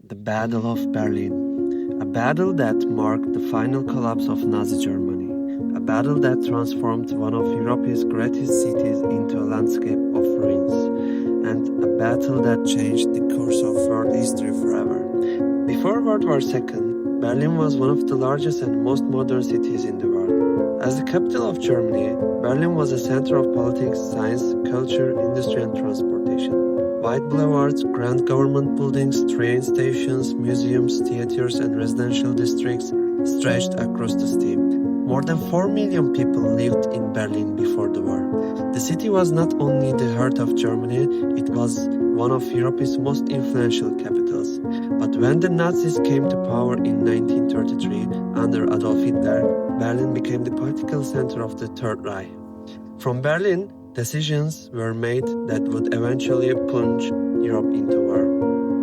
The Battle of Berlin, a battle that marked the final collapse of Nazi Germany, a battle that transformed one of Europe's greatest cities into a landscape of ruins, and a battle that changed the course of world history forever. Before World War II, Berlin was one of the largest and most modern cities in the world. As the capital of Germany, Berlin was a center of politics, science, culture, industry, and transportation. Wide boulevards, grand government buildings, train stations, museums, theaters, and residential districts stretched across the city. More than 4 million people lived in Berlin before the war. The city was not only the heart of Germany, it was one of Europe's most influential capitals. But when the Nazis came to power in 1933 under Adolf Hitler, Berlin became the political center of the Third Reich. From Berlin, decisions were made that would eventually plunge Europe into war.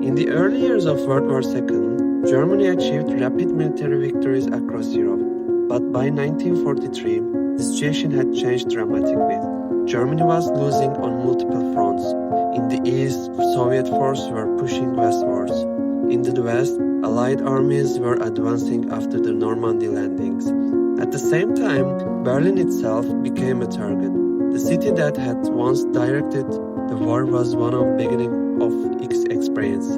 In the early years of World War II, Germany achieved rapid military victories across Europe. But by 1943, the situation had changed dramatically. Germany was losing on multiple fronts. In the east, Soviet forces were pushing westwards. In the west, Allied armies were advancing after the Normandy landings. At the same time, Berlin itself became a target. The city that had once directed the war was one of the beginning of its experience.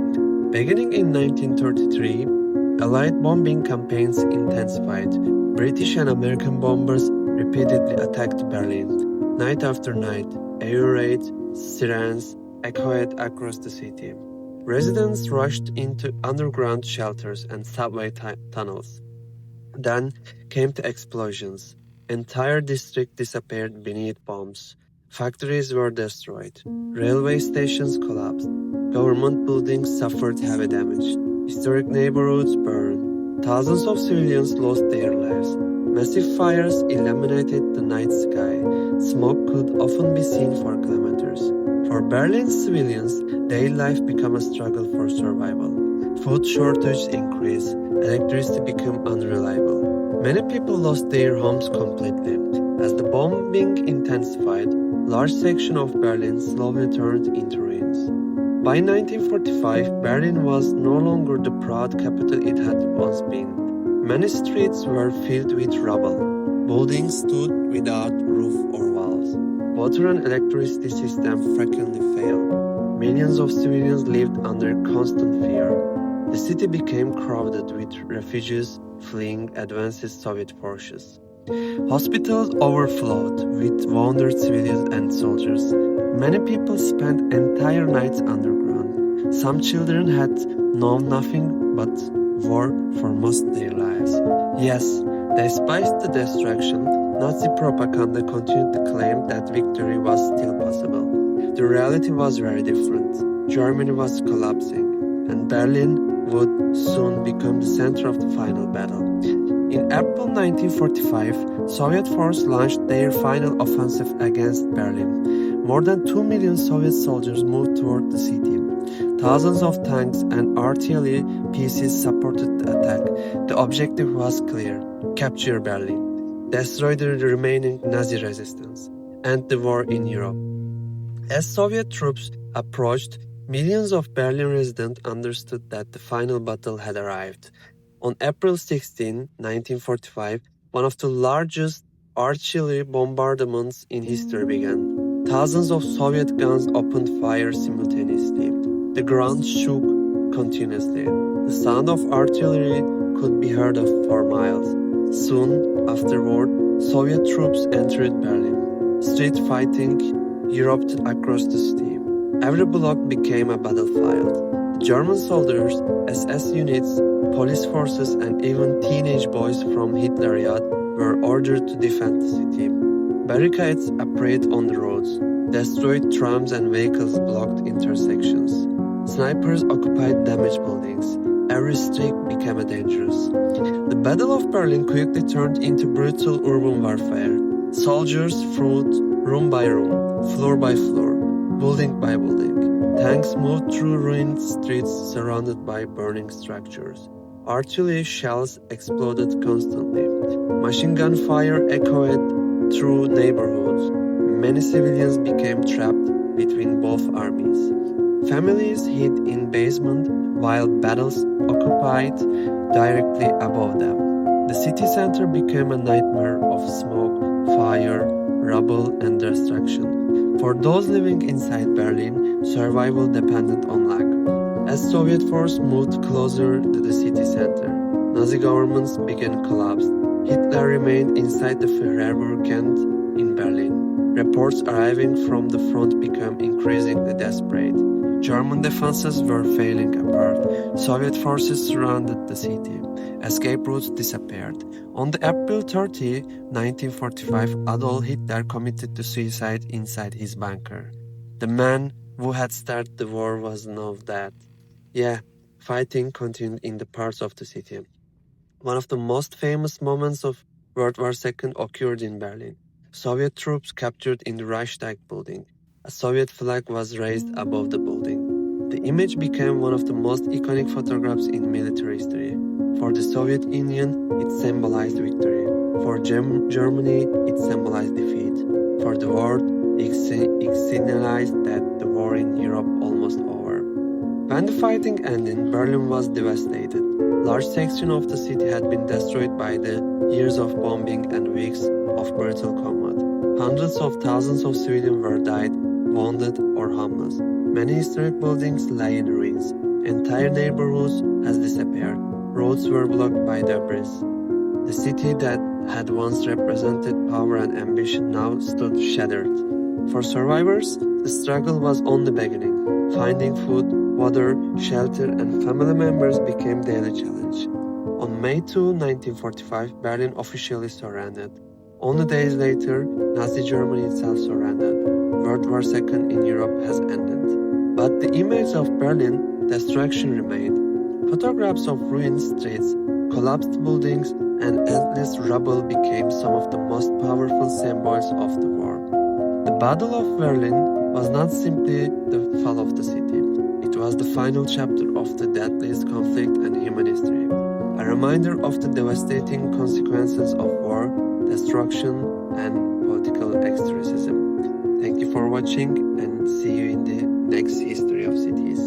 Beginning in 1933, Allied bombing campaigns intensified. British and American bombers repeatedly attacked Berlin. Night after night, air raids, sirens echoed across the city. Residents rushed into underground shelters and subway tunnels. Then came the explosions. Entire districts disappeared beneath bombs. Factories were destroyed. Railway stations collapsed. Government buildings suffered heavy damage. Historic neighborhoods burned. Thousands of civilians lost their lives. Massive fires illuminated the night sky. Smoke could often be seen for kilometers. For Berlin's civilians, daily life became a struggle for survival. Food shortages increased. Electricity became unreliable. Many people lost their homes completely. As the bombing intensified, large sections of Berlin slowly turned into ruins. By 1945, Berlin was no longer the proud capital it had once been. Many streets were filled with rubble. Buildings stood without roof or walls. Water and electricity systems frequently failed. Millions of civilians lived under constant fear. The city became crowded with refugees fleeing advanced Soviet forces. Hospitals overflowed with wounded civilians and soldiers. Many people spent entire nights underground. Some children had known nothing but war for most of their lives. Yes, despite the destruction, Nazi propaganda continued to claim that victory was still possible. The reality was very different. Germany was collapsing, and Berlin would soon become the center of the final battle. In April 1945, Soviet forces launched their final offensive against Berlin. More than 2 million Soviet soldiers moved toward the city. Thousands of tanks and artillery pieces supported the attack. The objective was clear: capture Berlin, destroy the remaining Nazi resistance, end the war in Europe. As Soviet troops approached, millions of Berlin residents understood that the final battle had arrived. On April 16, 1945, one of the largest artillery bombardments in history began. Thousands of Soviet guns opened fire simultaneously. The ground shook continuously. The sound of artillery could be heard for miles. Soon afterward, Soviet troops entered Berlin. Street fighting erupted across the city. Every block became a battlefield. German soldiers, SS units, police forces, and even teenage boys from Hitler Youth were ordered to defend the city. Barricades appeared on the roads. Destroyed trams and vehicles blocked intersections. Snipers occupied damaged buildings. Every street became dangerous. The Battle of Berlin quickly turned into brutal urban warfare. Soldiers fought room by room, floor by floor, building by building. Tanks moved through ruined streets surrounded by burning structures. Artillery shells exploded constantly. Machine gun fire echoed through neighborhoods. Many civilians became trapped between both armies. Families hid in basement while battles occupied directly above them. The city center became a nightmare of smoke, fire, rubble, and destruction. For those living inside Berlin, survival depended on luck. As Soviet forces moved closer to the city center, Nazi governments began collapse. Hitler remained inside the Freiburg-Kent in Berlin. Reports arriving from the front became increasingly desperate. German defenses were falling apart. Soviet forces surrounded the city. Escape routes disappeared. On the April 30, 1945, Adolf Hitler committed to suicide inside his bunker. The man who had started the war was now dead. Yeah, fighting continued in the parts of the city. One of the most famous moments of World War II occurred in Berlin. Soviet troops captured in the Reichstag Building. A Soviet flag was raised above the building. The image became one of the most iconic photographs in military history. For the Soviet Union, it symbolized victory. For Germany, it symbolized defeat. For the world, it signalized that the war in Europe almost over. When the fighting ended, Berlin was devastated. Large sections of the city had been destroyed by the years of bombing and weeks of brutal combat. Hundreds of thousands of civilians were died, wounded, or homeless. Many historic buildings lay in ruins. Entire neighborhoods has disappeared. Roads were blocked by debris. The city that had once represented power and ambition now stood shattered. For survivors, the struggle was only beginning. Finding food, water, shelter, and family members became daily challenge. On May 2, 1945, Berlin officially surrendered. Only days later, Nazi Germany itself surrendered. World War II in Europe has ended. But the image of Berlin destruction remained. Photographs of ruined streets, collapsed buildings, and endless rubble became some of the most powerful symbols of the war. The Battle of Berlin was not simply the fall of the city. It was the final chapter of the deadliest conflict in human history. A reminder of the devastating consequences of war, destruction, and political extremism. Thank you for watching and see you in the next History of Cities.